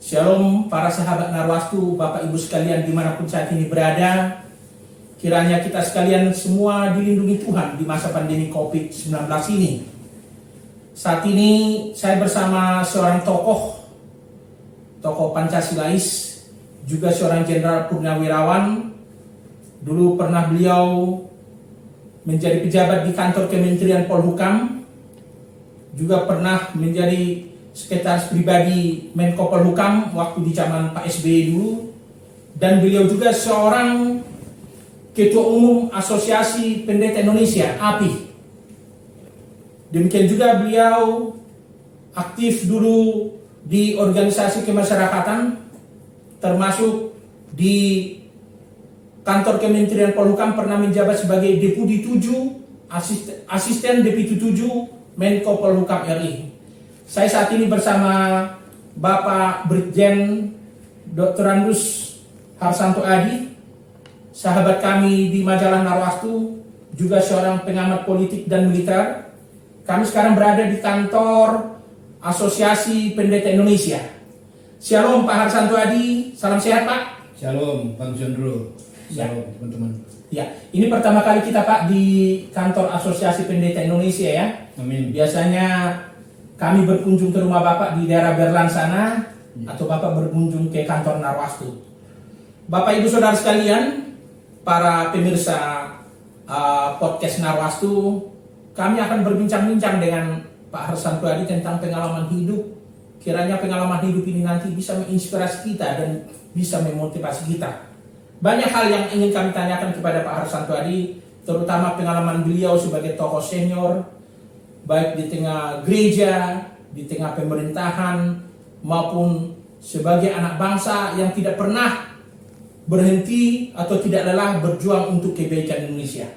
Shalom para sahabat Narwastu, Bapak Ibu sekalian dimanapun saat ini berada. Kiranya kita sekalian semua dilindungi Tuhan di masa pandemi COVID-19 ini. Saat ini saya bersama seorang tokoh Pancasilais, juga seorang jenderal purnawirawan. Dulu pernah beliau menjadi pejabat di kantor Kementerian Polhukam, juga pernah menjadi sekretaris pribadi Menko Polhukam waktu di zaman Pak SBY dulu, dan beliau juga seorang Ketua Umum Asosiasi Pendeta Indonesia (API). Demikian juga beliau aktif dulu di organisasi kemasyarakatan, termasuk di kantor Kementerian Polhukam pernah menjabat sebagai Deputi 7, Asisten Deputi 7 Menko Polhukam RI. Saya saat ini bersama Bapak Brigjen Dr. Andus Harsanto Adi, sahabat kami di majalah Narwastu, juga seorang pengamat politik dan militer. Kami sekarang berada di kantor Asosiasi Pendeta Indonesia. Shalom Pak Harsanto Adi, salam sehat Pak. Shalom Bang Jondro, shalom teman-teman. Ya, ini pertama kali kita Pak di kantor Asosiasi Pendeta Indonesia ya. Amin. Biasanya kami berkunjung ke rumah Bapak di daerah Berlan sana, atau Bapak berkunjung ke kantor Narwastu. Bapak Ibu Saudara sekalian, para pemirsa podcast Narwastu, kami akan berbincang-bincang dengan Pak Harsanto Adi tentang pengalaman hidup. Kiranya pengalaman hidup ini nanti bisa menginspirasi kita dan bisa memotivasi kita. Banyak hal yang ingin kami tanyakan kepada Pak Harsanto Adi, terutama pengalaman beliau sebagai tokoh senior, baik di tengah gereja, di tengah pemerintahan, maupun sebagai anak bangsa yang tidak pernah berhenti atau tidak lelah berjuang untuk kebaikan Indonesia.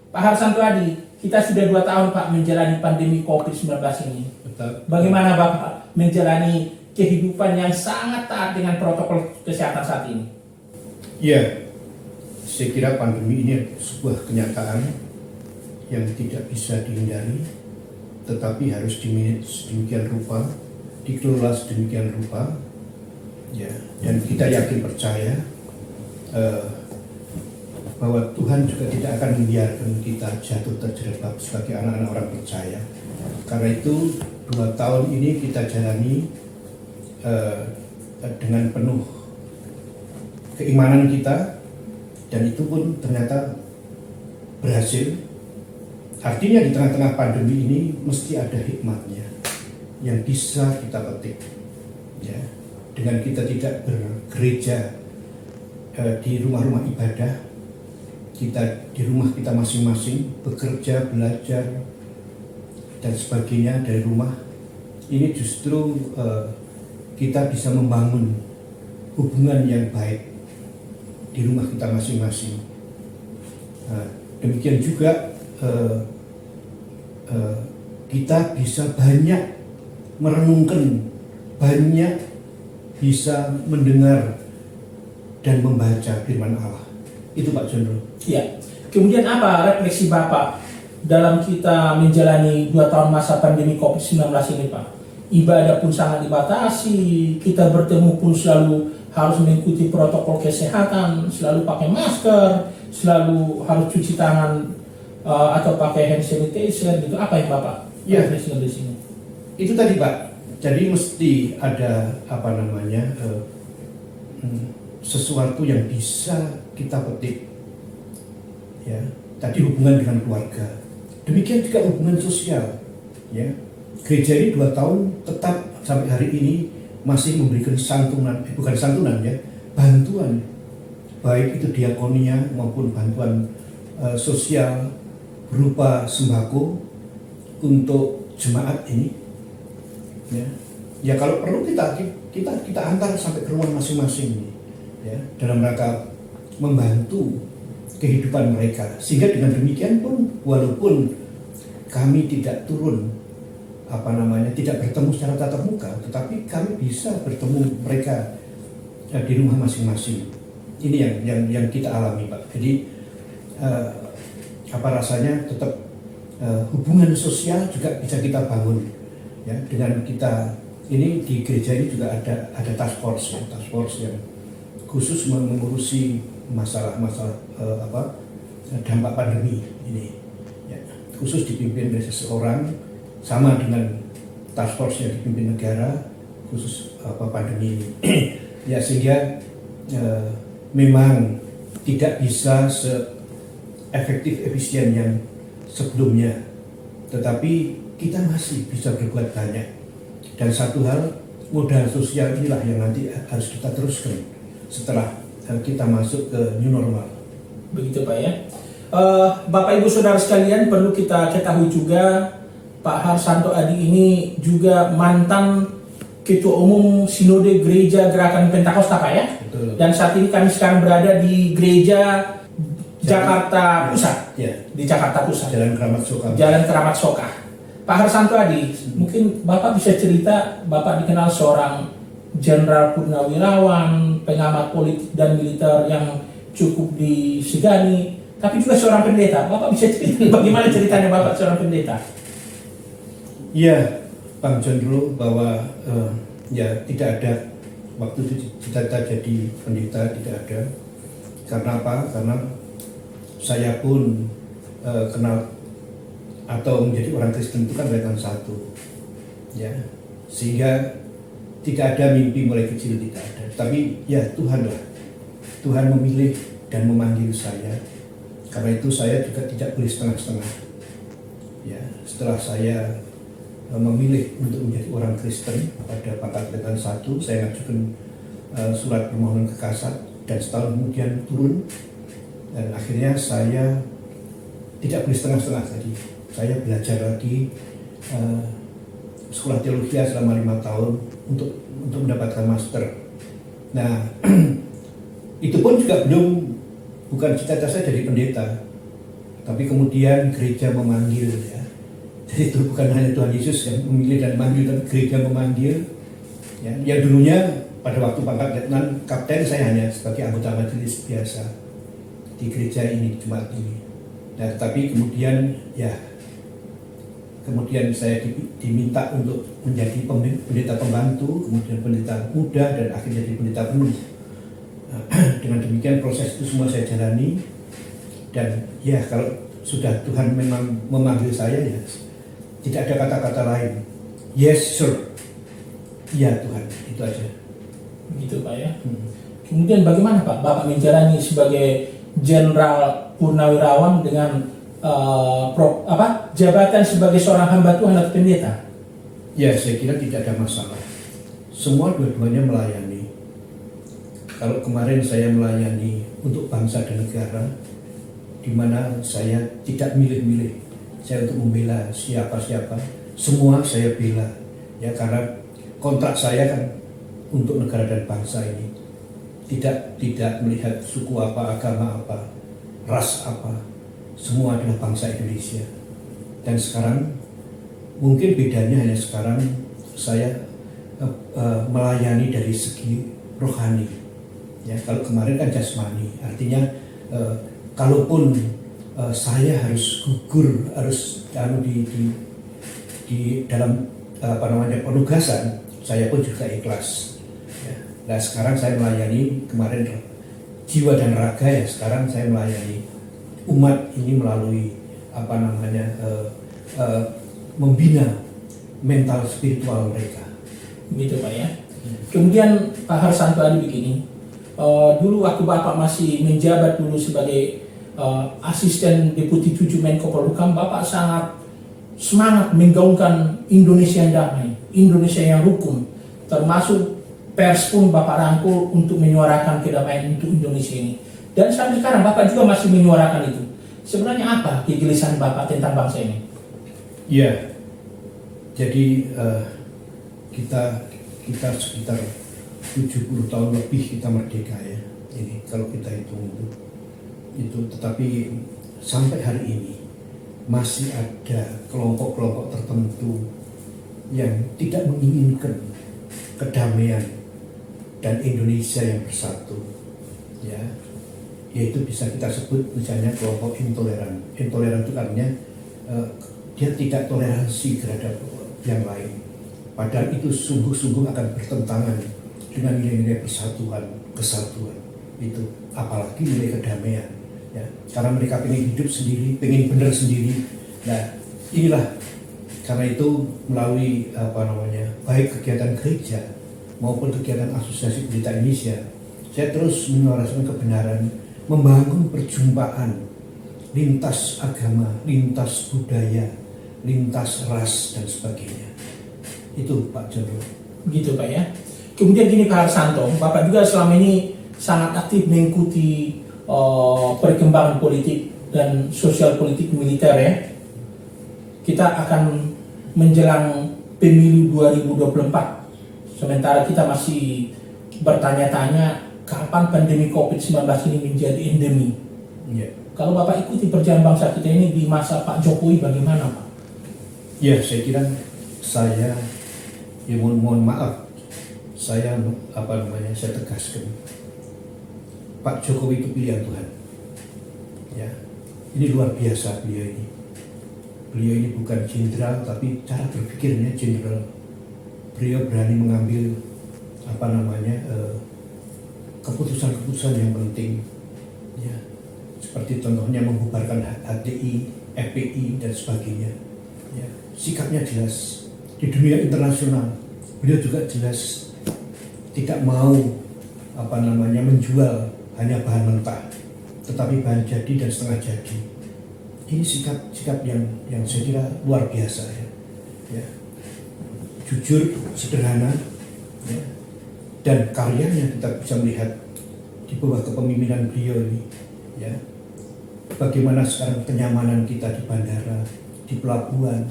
Pak Harsanto Adi, kita sudah 2 tahun Pak menjalani pandemi COVID-19 ini. Betul. Bagaimana Bapak menjalani kehidupan yang sangat taat dengan protokol kesehatan saat ini? Ya, saya kira pandemi ini sebuah kenyataan yang tidak bisa dihindari, tetapi harus sedemikian rupa, dikelola sedemikian rupa, ya. Dan kita yakin percaya bahwa Tuhan juga tidak akan membiarkan kita jatuh terjerembab sebagai anak-anak orang percaya. Karena itu 2 tahun ini kita jalani dengan penuh keimanan kita, dan itu pun ternyata berhasil. Artinya di tengah-tengah pandemi ini mesti ada hikmatnya yang bisa kita petik, ya. Dengan kita tidak bergereja di rumah-rumah ibadah, kita di rumah kita masing-masing bekerja, belajar dan sebagainya dari rumah, ini justru kita bisa membangun hubungan yang baik di rumah kita masing-masing. Demikian juga kita bisa banyak merenungkan, banyak bisa mendengar dan membaca firman Allah. Itu Pak Jondro. Ya. Kemudian apa refleksi Bapak dalam kita menjalani 2 tahun masa pandemi COVID-19 ini Pak? Ibadah pun sangat dibatasi, kita bertemu pun selalu harus mengikuti protokol kesehatan, selalu pakai masker, selalu harus cuci tangan atau pakai hand sanitizer gitu. Apa yang Bapak refleksi di sini? Itu tadi Pak. Jadi mesti ada sesuatu yang bisa kita petik, ya. Tadi hubungan dengan keluarga, demikian juga hubungan sosial, ya. Gereja ini 2 tahun tetap sampai hari ini masih memberikan bantuan, baik itu diakonia maupun bantuan sosial berupa sembako untuk jemaat ini, ya kalau perlu kita antar sampai ke rumah masing-masing, ya, dalam rangka membantu kehidupan mereka, sehingga dengan demikian pun walaupun kami tidak turun tidak bertemu secara tatap muka, tetapi kami bisa bertemu mereka di rumah masing-masing. Ini yang kita alami Pak. Jadi rasanya tetap hubungan sosial juga bisa kita bangun, ya, dengan kita ini di gereja ini juga ada task force yang khusus mengurusi masalah-masalah dampak pandemi ini, ya, khusus dipimpin oleh seseorang, sama dengan task force yang dipimpin negara khusus pandemi ini. Ya, sehingga memang tidak bisa efektif efisien yang sebelumnya, tetapi kita masih bisa berbuat banyak. Dan satu hal, modal sosial inilah yang nanti harus kita teruskan setelah kita masuk ke new normal. Begitu Pak ya. Bapak Ibu Saudara sekalian, perlu kita ketahui juga Pak Harsanto Adi ini juga mantan Ketua Umum Sinode Gereja Gerakan Pentakosta Pak ya. Betul. Dan saat ini kami sekarang berada di Gereja Jakarta Pusat. Ya. Di Jakarta Pusat. Jalan Keramat Soka. Pak Harsanto Adi, mungkin Bapak bisa cerita, Bapak dikenal seorang Jenderal Purnawirawan, pengamat politik dan militer yang cukup disegani, tapi juga seorang pendeta. Bapak bisa cerita bagaimana ceritanya Bapak seorang pendeta? Iya, Bang John dulu bahwa ya tidak ada waktu itu cita-cita jadi pendeta, tidak ada. Karena apa? Karena saya pun kenal atau menjadi orang Kristen itu kan dari tahun 1, ya, sehingga tidak ada mimpi mulai kecil, tidak ada. Tapi ya Tuhan memilih dan memanggil saya. Karena itu saya juga tidak boleh setengah-setengah. Ya, setelah saya memilih untuk menjadi orang Kristen pada pangkat letnan 1, saya mengajukan surat permohonan ke Kasat, dan setahun kemudian turun, dan akhirnya saya tidak boleh setengah-setengah tadi. Saya belajar lagi sekolah teologi selama 5 tahun untuk mendapatkan master. Nah, itu pun juga bukan cita-cita saya jadi pendeta, tapi kemudian gereja memanggil, ya. Jadi itu bukan hanya Tuhan Yesus yang memilih dan memanggil, tapi gereja memanggil. Ya, yang dulunya pada waktu pangkat letnan kapten saya hanya sebagai anggota majelis biasa di gereja ini, Jumat ini. Nah, tapi kemudian saya diminta untuk menjadi pendeta pembantu, kemudian pendeta muda, dan akhirnya jadi pendeta penuh. Dengan demikian proses itu semua saya jalani, dan ya kalau sudah Tuhan memang memanggil saya, ya tidak ada kata-kata lain. Yes sir, iya Tuhan, itu aja. Begitu Pak ya. Kemudian bagaimana Pak Bapak menjalani sebagai Jenderal Purnawirawan dengan jabatan sebagai seorang hamba Tuhan atau pendeta? Ya, saya kira tidak ada masalah. Semua dua-duanya melayani. Kalau kemarin saya melayani untuk bangsa dan negara, di mana saya tidak milih-milih, saya untuk membela siapa-siapa, semua saya bela, ya, karena kontrak saya kan untuk negara dan bangsa ini, tidak melihat suku apa, agama apa, ras apa, semua adalah bangsa Indonesia. Dan sekarang mungkin bedanya hanya sekarang saya melayani dari segi rohani. Ya, kalau kemarin kan jasmani, artinya kalaupun saya harus gugur, harus di dalam penugasan, saya pun juga ikhlas. Ya. Nah, sekarang saya melayani, kemarin jiwa dan raga, ya, sekarang saya melayani umat ini melalui membina mental spiritual mereka. Begitu Pak ya. Kemudian Pak Harsanto Adi begini, dulu waktu Bapak masih menjabat dulu sebagai asisten Deputi 7 Menko Polhukam, Bapak sangat semangat menggaungkan Indonesia yang damai, Indonesia yang rukun, termasuk pers pun Bapak rangkul untuk menyuarakan kedamaian untuk Indonesia ini. Dan sampai sekarang Bapak juga masih menyuarakan itu. Sebenarnya apa kegelisahan Bapak tentang bangsa ini? Ya, jadi kita sekitar 70 tahun lebih kita merdeka, ya. Ini kalau kita hitung itu, tetapi sampai hari ini masih ada kelompok-kelompok tertentu yang tidak menginginkan kedamaian dan Indonesia yang bersatu, ya. Yaitu bisa kita sebut misalnya kelompok intoleran. Intoleran itu artinya dia tidak toleransi terhadap yang lain. padahal itu sungguh-sungguh akan bertentangan dengan nilai-nilai persatuan, kesatuan itu, apalagi nilai kedamaian ya, karena mereka pengen hidup sendiri, pengen benar sendiri. Nah inilah, karena itu melalui baik kegiatan gereja maupun kegiatan Asosiasi Pendeta Indonesia, saya terus menyuarakan kebenaran, membangun perjumpaan lintas agama, lintas budaya, lintas ras dan sebagainya. Itu Pak Jono. Begitu Pak ya. Kemudian gini Pak Harsanto, Bapak juga selama ini sangat aktif mengikuti perkembangan politik dan sosial politik militer ya. Kita akan menjelang pemilu 2024. Sementara kita masih bertanya-tanya kapan pandemi COVID-19 ini menjadi endemi. Ya. Kalau Bapak ikuti perjalanan bangsa kita ini di masa Pak Jokowi bagaimana Pak? Ya, saya kira saya mohon maaf, saya tegaskan, Pak Jokowi itu pilihan Tuhan. Ya, ini luar biasa beliau ini. Beliau ini bukan jenderal, tapi cara berpikirnya jenderal. Beliau berani mengambil keputusan-keputusan yang penting. Ya, seperti contohnya membubarkan HTI, FPI dan sebagainya. Ya, sikapnya jelas. Di dunia internasional, beliau juga jelas tidak mau menjual hanya bahan mentah, tetapi bahan jadi dan setengah jadi. Ini sikap yang saya kira luar biasa ya. Ya. Jujur, sederhana, ya. Dan karyanya kita bisa melihat di bawah kepemimpinan beliau ini, ya. Bagaimana sekarang kenyamanan kita di bandara, di pelabuhan,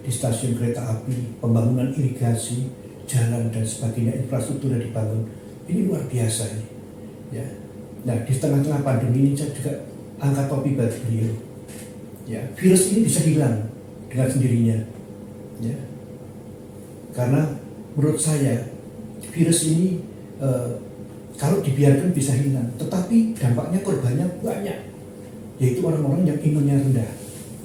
di stasiun kereta api, pembangunan irigasi, jalan dan sebagainya, infrastruktur yang dibangun, ini luar biasa ini. Ya. Nah, di tengah-tengah pandemi ini saya juga angkat topi buat beliau. Ya, virus ini bisa hilang dengan sendirinya. Ya. Karena menurut saya virus ini kalau dibiarkan bisa hilang, tetapi dampaknya korbannya banyak, yaitu orang-orang yang imunnya rendah.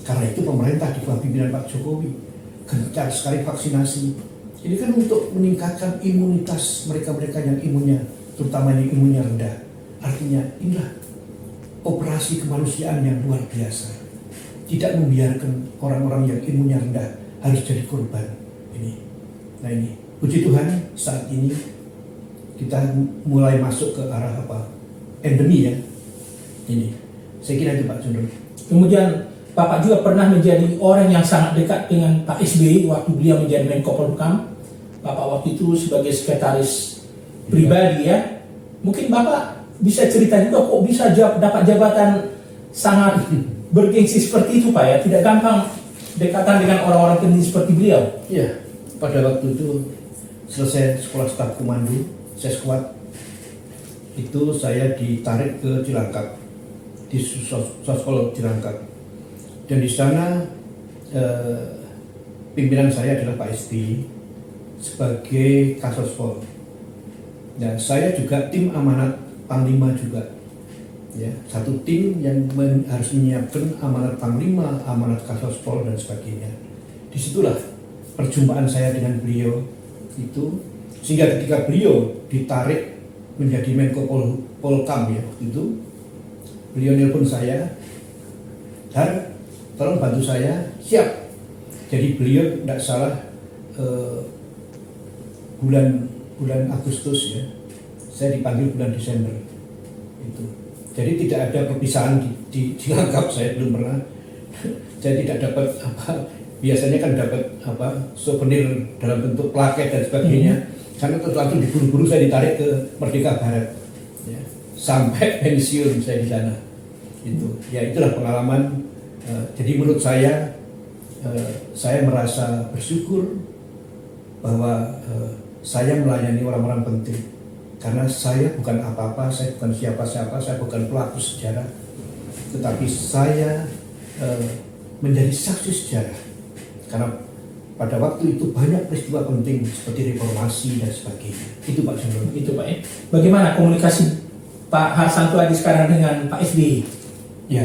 Karena itu pemerintah di bawah pimpinan Pak Jokowi gencar sekali vaksinasi. Ini kan untuk meningkatkan imunitas mereka-mereka yang imunnya, terutama yang imunnya rendah. Artinya inilah operasi kemanusiaan yang luar biasa. Tidak membiarkan orang-orang yang imunnya rendah harus jadi korban. Ini. Nah ini, puji Tuhan saat ini kita mulai masuk ke arah endemi ya. Ini, saya kira itu Pak Jono. Kemudian Bapak juga pernah menjadi orang yang sangat dekat dengan Pak SBY waktu beliau menjadi Menko Polhukam. Bapak waktu itu sebagai sekretaris pribadi ya. Mungkin Bapak bisa cerita juga kok bisa dapat jabatan sangat bergengsi seperti itu Pak ya. Tidak gampang dekatan dengan orang-orang penting seperti beliau. Iya, pada waktu itu selesai sekolah staf komando, saya squad, itu saya ditarik ke Cilangkap, di Sospol Cilangkap. Dan di sana pimpinan saya adalah Pak SBY sebagai Kasospol. Dan saya juga tim amanat Panglima juga. Ya, satu tim yang harus menyiapkan amanat Panglima, amanat Kasospol dan sebagainya. Disitulah perjumpaan saya dengan beliau itu, sehingga ketika beliau ditarik menjadi Menko Polhukam ya waktu itu, beliau nelpon saya, dan tolong bantu saya, siap. Jadi beliau tidak salah bulan Agustus ya, saya dipanggil bulan Desember itu. Jadi tidak ada perpisahan di Cilangkap, saya belum pernah. Saya tidak dapat biasanya kan dapat souvenir dalam bentuk plaket dan sebagainya. Karena langsung diburu-buru saya ditarik ke Merdeka Barat, ya. Sampai pensiun saya di sana. Itu, ya itulah pengalaman. Jadi menurut saya merasa bersyukur bahwa saya melayani orang-orang penting. Karena saya bukan apa-apa, saya bukan siapa-siapa, saya bukan pelaku sejarah, tetapi saya menjadi saksi sejarah. Karena pada waktu itu banyak peristiwa penting seperti reformasi dan sebagainya. Itu Pak Jono. Itu Pak ya. Bagaimana komunikasi Pak Harsanto Adi sekarang dengan Pak SBY? Ya,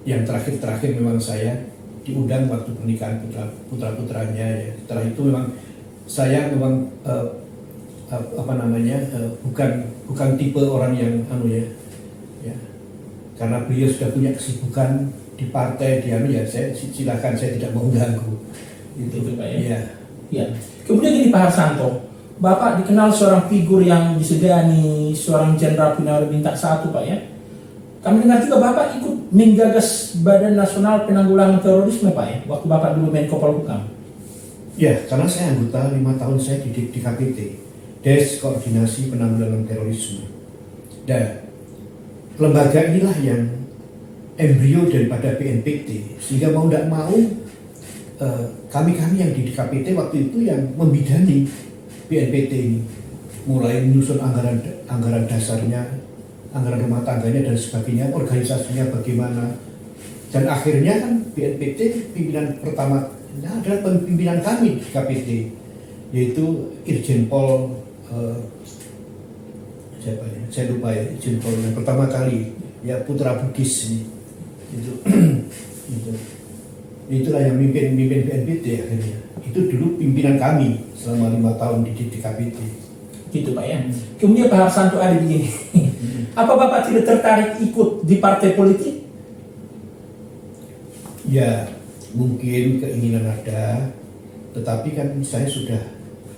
yang terakhir memang saya diundang waktu pernikahan putra-putranya ya. Setelah itu memang saya memang bukan tipe orang yang ya. Karena beliau sudah punya kesibukan di partai ya saya silakan, saya tidak mau ganggu. Itu Pak ya. Ya. Ya. Kemudian ini Pak Harsanto, Bapak dikenal seorang figur yang disegani, seorang jenderal Purnawirawan bintang 1 Pak ya. Kami dengar juga Bapak ikut menggagas Badan Nasional Penanggulangan Terorisme Pak ya, waktu Bapak dulu Menko Polhukam. Ya, karena saya anggota 5 tahun saya di KPT, Des Koordinasi Penanggulangan Terorisme. Dan lembaga inilah yang embrio daripada BNPT, sehingga mau tidak mau kami yang di KPT waktu itu yang membidani BNPT ini, mulai menyusun anggaran dasarnya, anggaran rumah tangganya dan sebagainya, organisasinya bagaimana, dan akhirnya kan BNPT pimpinan pertama adalah pimpinan kami di KPT, yaitu Irjen Pol siapa ya? Saya lupa ya, Irjen Pol yang pertama kali ya, Putra Bugis ini. Itulah yang mimpin BNPT akhirnya. Itu dulu pimpinan kami selama 5 tahun di KPT. Gitu Pak ya. Kemudian Pak Harsanto ada begini. Apa Bapak tidak tertarik ikut di partai politik? Ya, mungkin keinginan ada, tetapi kan saya sudah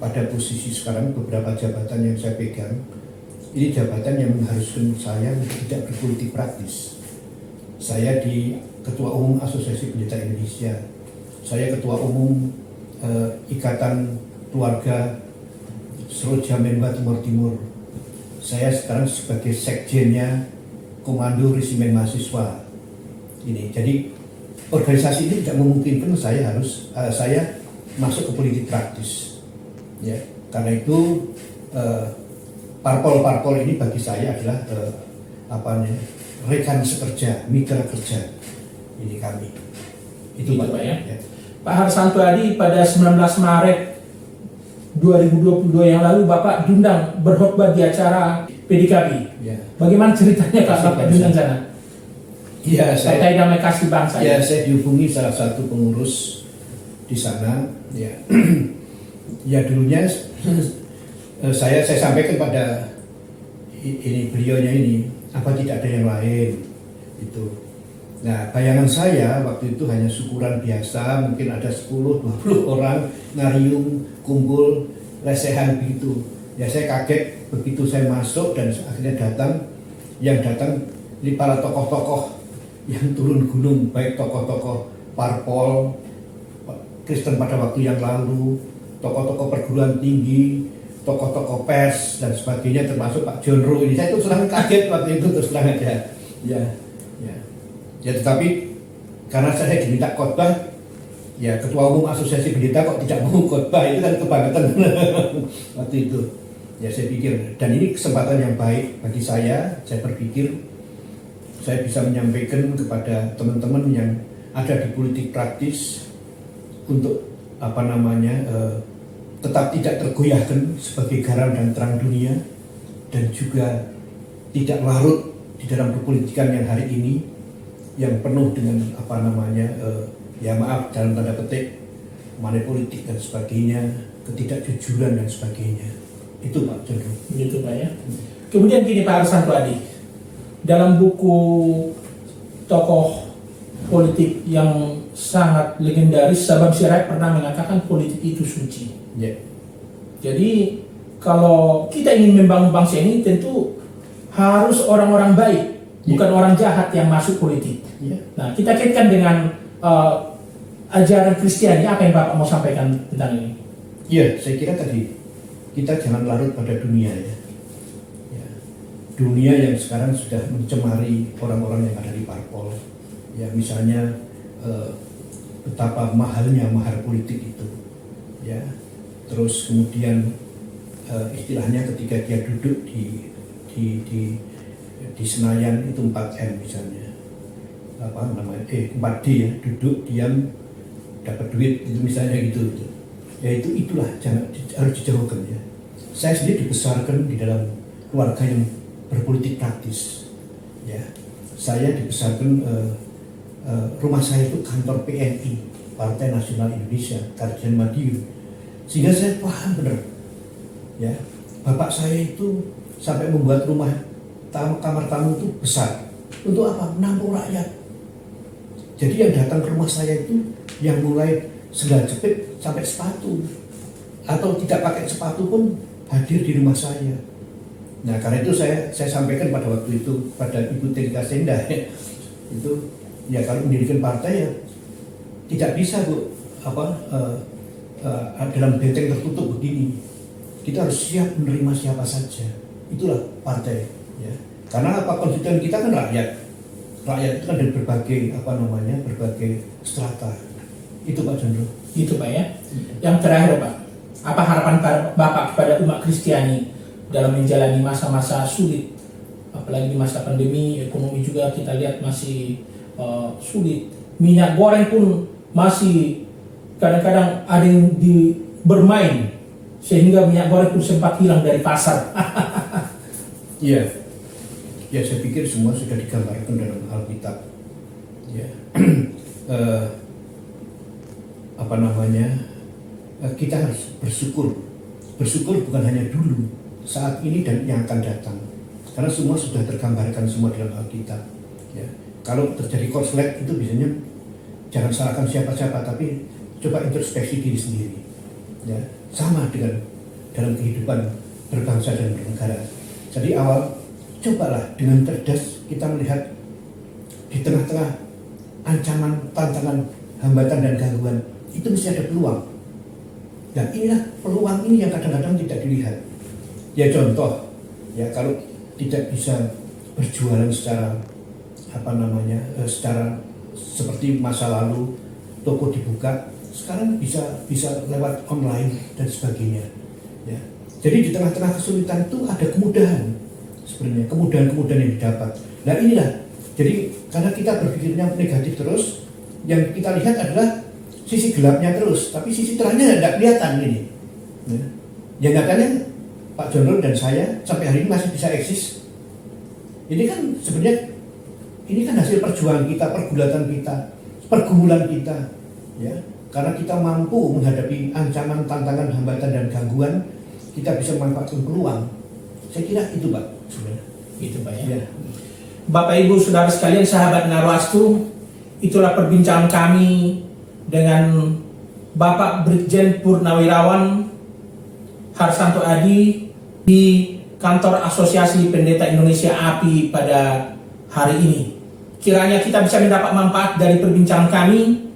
pada posisi sekarang, beberapa jabatan yang saya pegang, ini jabatan yang mengharuskan saya untuk tidak berpolitik praktis. Saya di Ketua Umum Asosiasi Pendeta Indonesia, saya Ketua Umum Ikatan Keluarga Seroja Menba Timur, saya sekarang sebagai sekjennya Komando Resimen Mahasiswa ini. Jadi organisasi ini tidak memungkinkan saya masuk ke politik praktis ya. Karena itu parpol ini bagi saya adalah rekan sekerja, mitra kerja ini kami. Itu Pak ya. Ya. Pak Harsanto Adi, pada 19 Maret 2022 yang lalu Bapak diundang berkhotbah di acara PDKB. Ya. Bagaimana ceritanya Pak Bapak diundang sana? Iya, Partai Damai Kasih Bangsa. Ya, saya dihubungi salah satu pengurus di sana. Ya, ya dulunya saya sampaikan pada beliaunya ini, apa tidak ada yang lain itu. Nah, bayangan saya waktu itu hanya syukuran biasa, mungkin ada 10-20 orang ngariung, kumpul, lesehan begitu. Ya saya kaget begitu saya masuk dan akhirnya yang datang ini para tokoh-tokoh yang turun gunung, baik tokoh-tokoh parpol Kristen pada waktu yang lalu, tokoh-tokoh perguruan tinggi, tokoh-tokoh pers dan sebagainya, termasuk Pak Jonro ini. Saya itu sangat kaget waktu itu, terus terang aja. Ya, tetapi karena saya diminta khotbah, ya Ketua Umum Asosiasi Pendeta kok tidak mau khotbah, itu kan kebangetan waktu itu. Ya saya pikir, dan ini kesempatan yang baik bagi saya berpikir saya bisa menyampaikan kepada teman-teman yang ada di politik praktis untuk tetap tidak tergoyahkan sebagai garam dan terang dunia, dan juga tidak larut di dalam perpolitikan yang hari ini yang penuh dengan ya maaf dalam tanda petik money politik dan sebagainya, ketidakjujuran dan sebagainya. Itu Pak Cenderung. Gitu Pak ya. Kemudian gini Pak Harsanto Adi, dalam buku tokoh politik yang sangat legendaris, Sabang Sirait pernah mengatakan politik itu suci. Yeah. Jadi kalau kita ingin membangun bangsa ini tentu harus orang-orang baik, bukan orang jahat yang masuk politik. Yeah. Nah, kita kaitkan dengan ajaran Kristiani. Apa yang Bapak mau sampaikan tentang ini? Iya, saya kira tadi kita jangan larut pada dunia ya. Dunia yang sekarang sudah mencemari orang-orang yang ada di parpol. Ya, misalnya betapa mahalnya mahar politik itu. Ya, terus kemudian istilahnya ketika dia duduk di Senayan itu 4M misalnya, 4D ya, duduk diam dapat duit itu misalnya gitu. Ya itulah harus dijauhkan ya. Saya sendiri dibesarkan di dalam keluarga yang berpolitik praktis. Ya, saya dibesarkan rumah saya itu kantor PNI, Partai Nasional Indonesia, Karjan Madiun. Sehingga saya paham benar, ya, bapak saya itu sampai membuat rumah kamar tamu itu besar. Untuk apa? Menampung rakyat. Jadi yang datang ke rumah saya itu yang mulai sendal jepit sampai sepatu, atau tidak pakai sepatu pun hadir di rumah saya. Nah, karena itu saya sampaikan pada waktu itu pada Ibu Tirika Senda, itu ya kalau mendirikan partai ya tidak bisa Bu, dalam benteng tertutup begini. Kita harus siap menerima siapa saja. Itulah partai, ya. Karena konstituen kita kan rakyat itu kan dari berbagai strata. Itu Pak Jondro. Itu Pak ya. Yang terakhir Pak, apa harapan Bapak kepada umat Kristiani dalam menjalani masa-masa sulit, apalagi di masa pandemi, ekonomi juga kita lihat masih sulit. Minyak goreng pun masih kadang-kadang ada yang bermain sehingga minyak goreng pun sempat hilang dari pasar. Iya. Ya, saya pikir semua sudah digambarkan dalam Alkitab. Ya. Kita harus bersyukur. Bersyukur bukan hanya dulu, saat ini dan yang akan datang. Karena semua sudah tergambarkan semua dalam Alkitab. Ya. Kalau terjadi korslet itu biasanya jangan salahkan siapa-siapa, tapi coba introspeksi diri sendiri. Ya. Sama dengan dalam kehidupan berbangsa dan bernegara. Jadi cobalah dengan cerdas kita melihat di tengah-tengah ancaman, tantangan, hambatan dan gangguan itu mesti ada peluang. Dan inilah peluang ini yang kadang-kadang tidak dilihat. Ya contoh, ya kalau tidak bisa berjualan secara secara seperti masa lalu toko dibuka, sekarang bisa lewat online dan sebagainya. Ya. Jadi di tengah-tengah kesulitan itu ada kemudahan. Sebenarnya kemudahan-kemudahan yang didapat. Nah inilah, jadi karena kita berpikirnya negatif terus, yang kita lihat adalah sisi gelapnya terus, tapi sisi terangnya tidak kelihatan ini. Ya. Yang nyatanya Pak Jondro dan saya sampai hari ini masih bisa eksis. Ini kan sebenarnya ini kan hasil perjuangan kita, pergumulan kita, ya. Karena kita mampu menghadapi ancaman, tantangan, hambatan dan gangguan, kita bisa memanfaatkan peluang. Saya kira itu Pak. Itu Pak ya. Bapak Ibu Saudara sekalian, sahabat Narwastu, itulah perbincangan kami dengan Bapak Brigjen Purnawirawan Harsanto Adi di kantor Asosiasi Pendeta Indonesia API pada hari ini. Kiranya kita bisa mendapat manfaat dari perbincangan kami.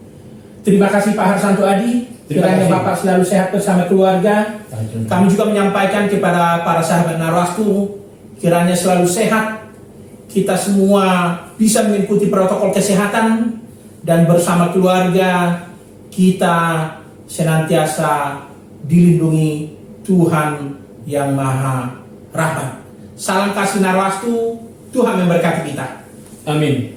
Terima kasih Pak Harsanto Adi. Kiranya Bapak selalu sehat bersama keluarga. Kami juga menyampaikan kepada para sahabat Narwastu, kiranya selalu sehat, kita semua bisa mengikuti protokol kesehatan, dan bersama keluarga kita senantiasa dilindungi Tuhan yang Maha Rahman. Salam kasih Narwastu, Tuhan memberkati kita. Amin.